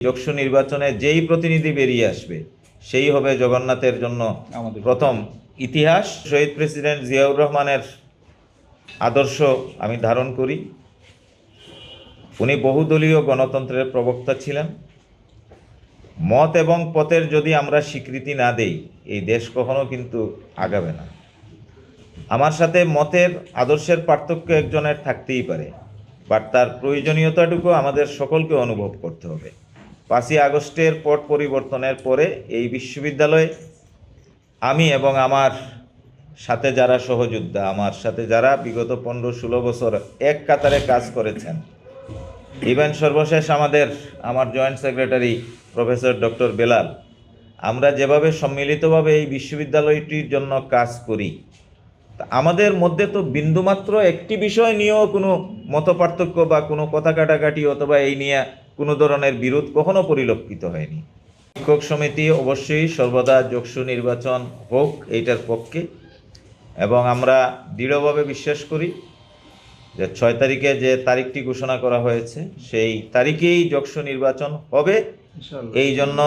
যক্ষু নির্বাচনে যেই প্রতিনিধি বেরিয়ে আসবে সেই হবে জগন্নাথের জন্য প্রথম ইতিহাস। শহীদ প্রেসিডেন্ট জিয়াউর রহমানের আদর্শ আমি ধারণ করি। উনি বহুদলীয় গণতন্ত্রের প্রবক্তা ছিলেন। মত এবং পথের যদি আমরা স্বীকৃতি না দেই, এই দেশ কখনো কিন্তু আগাবে না। আমার সাথে মতের আদর্শের পার্থক্য একজনের থাকতেই পারে, বাট তার প্রয়োজনীয়তাটুকু আমাদের সকলকে অনুভব করতে হবে। 5ই আগস্টের পট পরিবর্তনের পরে এই বিশ্ববিদ্যালয়ে আমি এবং আমার সাথে যারা সহযোদ্ধা, আমার সাথে যারা বিগত 15-16 বছর এক কাতারে কাজ করেছেন, ইভেন সর্বশেষ আমার joint secretary professor doctor Belal, আমরা যেভাবে সম্মিলিতভাবে এই বিশ্ববিদ্যালয়টির জন্য কাজ করি, আমাদের মধ্যে তো বিন্দুমাত্র একটি বিষয় নিয়েও কোনো মতপার্থক্য বা কোনো কথা কাটাকাটি অথবা এই নিয়ে কোনো ধরনের বিরোধ কখনো পরিলক্ষিত হয়নি। শিক্ষক সমিতি অবশ্যই সর্বদা যক্ষু নির্বাচন হোক এইটার পক্ষে, এবং আমরা দৃঢ়ভাবে বিশ্বাস করি যে 6 তারিখে যে তারিখটি ঘোষণা করা হয়েছে সেই তারিখেই যক্ষু নির্বাচন হবে। এই জন্য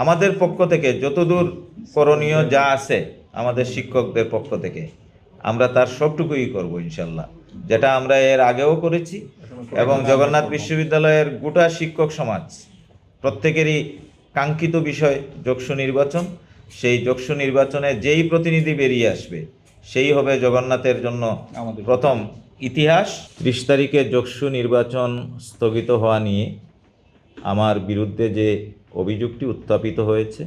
আমাদের পক্ষ থেকে যতদূর করণীয় যা আছে আমাদের শিক্ষকদের পক্ষ থেকে আমরা তার সবটুকুই করব ইনশাল্লাহ, যেটা আমরা এর আগেও করেছি। এবং জগন্নাথ বিশ্ববিদ্যালয়ের গোটা শিক্ষক সমাজ প্রত্যেকেরই কাঙ্ক্ষিত বিষয় যক্ষু নির্বাচন। সেই যক্ষু নির্বাচনে যেই প্রতিনিধি বেরিয়ে আসবে সেই হবে জগন্নাথের জন্য প্রথম ইতিহাস। 30 তারিখে যক্ষু নির্বাচন স্থগিত হওয়া নিয়ে আমার বিরুদ্ধে যে অভিযোগটি উত্থাপিত হয়েছে,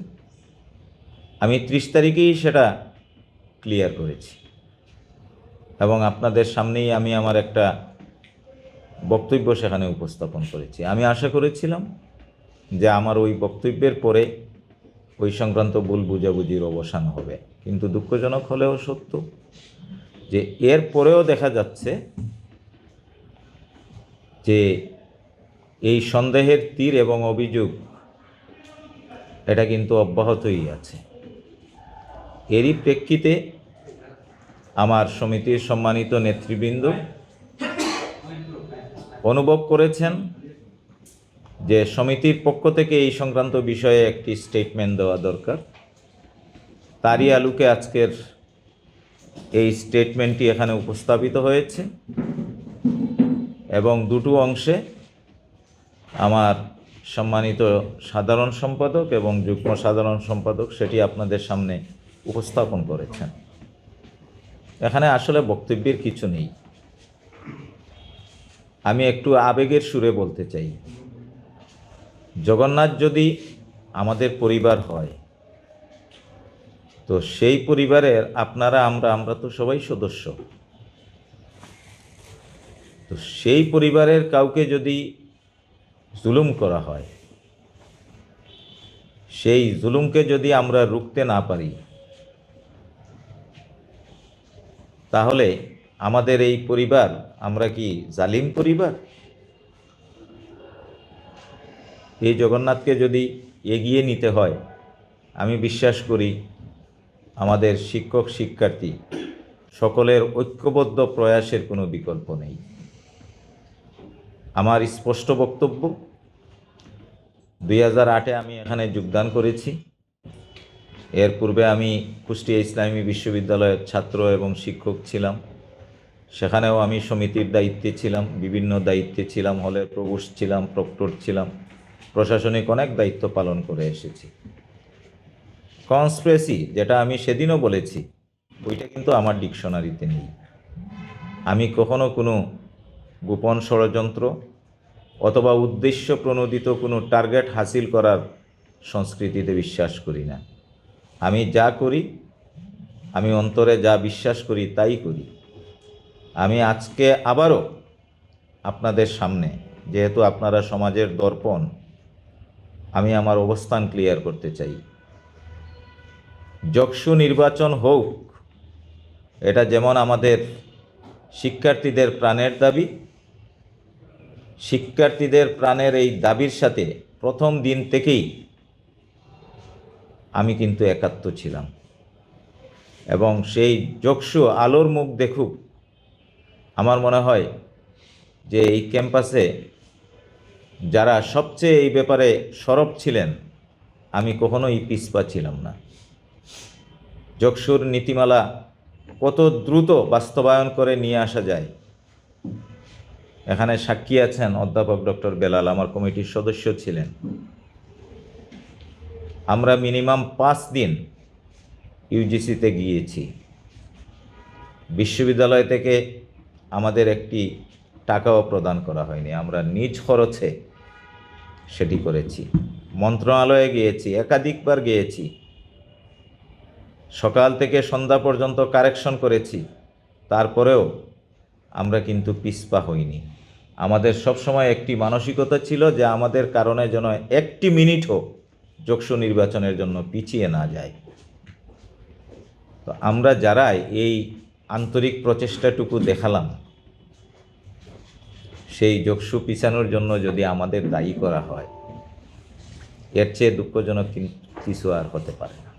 আমি 30 তারিখেই সেটা ক্লিয়ার করেছি এবং আপনাদের সামনেই আমি আমার একটা বক্তব্য সেখানে উপস্থাপন করেছি। আমি আশা করেছিলাম যে আমার ওই বক্তব্যের পরে ওই সংক্রান্ত ভুল বুঝাবুঝির অবসান হবে, কিন্তু দুঃখজনক হলেও সত্য যে এর পরেও দেখা যাচ্ছে যে এই সন্দেহের তীর এবং অভিযোগ এটা কিন্তু অব্যাহতই আছে। এরই প্রেক্ষিতে আমার সমিতির সম্মানিত নেতৃবৃন্দ অনুভব করেছেন যে সমিতির পক্ষ থেকে এই সংক্রান্ত বিষয়ে একটি স্টেটমেন্ট দেওয়া দরকার। তারই আলোকে আজকের এই স্টেটমেন্টটি এখানে উপস্থাপিত হয়েছে এবং দুটো অংশে আমার সম্মানিত সাধারণ সম্পাদক এবং যুগ্ম সাধারণ সম্পাদক সেটি আপনাদের সামনে উপস্থাপন করেছেন। এখানে আসলে বক্তব্যের কিছু নেই, আমি একটু আবেগের সুরে বলতে চাই। জগন্নাথ যদি আমাদের পরিবার হয়, তো সেই পরিবারের আপনারা আমরা তো সবাই সদস্য। তো সেই পরিবারের কাউকে যদি জুলুম করা হয়, সেই জুলুমকে যদি আমরা রুখতে না পারি, তাহলে আমাদের এই পরিবার, আমরা কি জালিম পরিবার? এই জগন্নাথকে যদি এগিয়ে নিতে হয়, আমি বিশ্বাস করি আমাদের শিক্ষক শিক্ষার্থী সকলের ঐক্যবদ্ধ প্রয়াসের কোনো বিকল্প নেই। আমার স্পষ্ট বক্তব্য, 2008-এ আমি এখানে যোগদান করেছি। এর পূর্বে আমি কুষ্টিয়া ইসলামী বিশ্ববিদ্যালয়ের ছাত্র এবং শিক্ষক ছিলাম। সেখানেও আমি সমিতির দায়িত্বে ছিলাম, বিভিন্ন দায়িত্বে ছিলাম, হলের প্রভোস্ট ছিলাম, প্রক্টর ছিলাম, প্রশাসনিক অনেক দায়িত্ব পালন করে এসেছি। কনস্পিরেসি যেটা আমি সেদিনও বলেছি, ওইটা কিন্তু আমার ডিকশনারিতে নেই। আমি কখনো কোনো গোপন ষড়যন্ত্র অথবা উদ্দেশ্য প্রণোদিত কোনো টার্গেট হাসিল করার সংস্কৃতিতে বিশ্বাস করি না। আমি যা করি, আমি অন্তরে যা বিশ্বাস করি তাই করি। আমি আজকে আবারও আপনাদের সামনে, যেহেতু আপনারা সমাজের দর্পণ, আমি আমার অবস্থান ক্লিয়ার করতে চাই। যক্ষু নির্বাচন হোক, এটা যেমন আমাদের শিক্ষার্থীদের প্রাণের দাবি, শিক্ষার্থীদের প্রাণের এই দাবির সাথে প্রথম দিন থেকেই আমি কিন্তু একাত্ম ছিলাম এবং সেই যক্ষু আলোর মুখ দেখুক। আমার মনে হয় যে এই ক্যাম্পাসে যারা সবচেয়ে এই ব্যাপারে সরব ছিলেন, আমি কখনোই পিছপা ছিলাম না। যকসুর নীতিমালা কত দ্রুত বাস্তবায়ন করে নিয়ে আসা যায়, এখানে সাক্ষী আছেন অধ্যাপক ডক্টর বেলাল, আমার কমিটির সদস্য ছিলেন। আমরা মিনিমাম 5 দিন ইউজিসিতে গিয়েছি। বিশ্ববিদ্যালয় থেকে আমাদের একটি টাকাও প্রদান করা হয়নি, আমরা নিজ খরচে সেটি করেছি। মন্ত্রণালয়ে গিয়েছি, একাধিকবার গিয়েছি, সকাল থেকে সন্ধ্যা পর্যন্ত কারেকশন করেছি, তারপরেও আমরা কিন্তু পিছপা হইনি। আমাদের সবসময় একটি মানসিকতা ছিল যে আমাদের কারণে যেন একটি মিনিটও যকসু নির্বাচনের জন্য পিছিয়ে না যায়। তো আমরা যারাই এই আন্তরিক প্রচেষ্টাটুকু দেখালাম, সেই যকসু পিছানোর জন্য যদি আমাদের দায়ী করা হয়, এর চেয়ে দুঃখজনক কিছু আর হতে পারে না।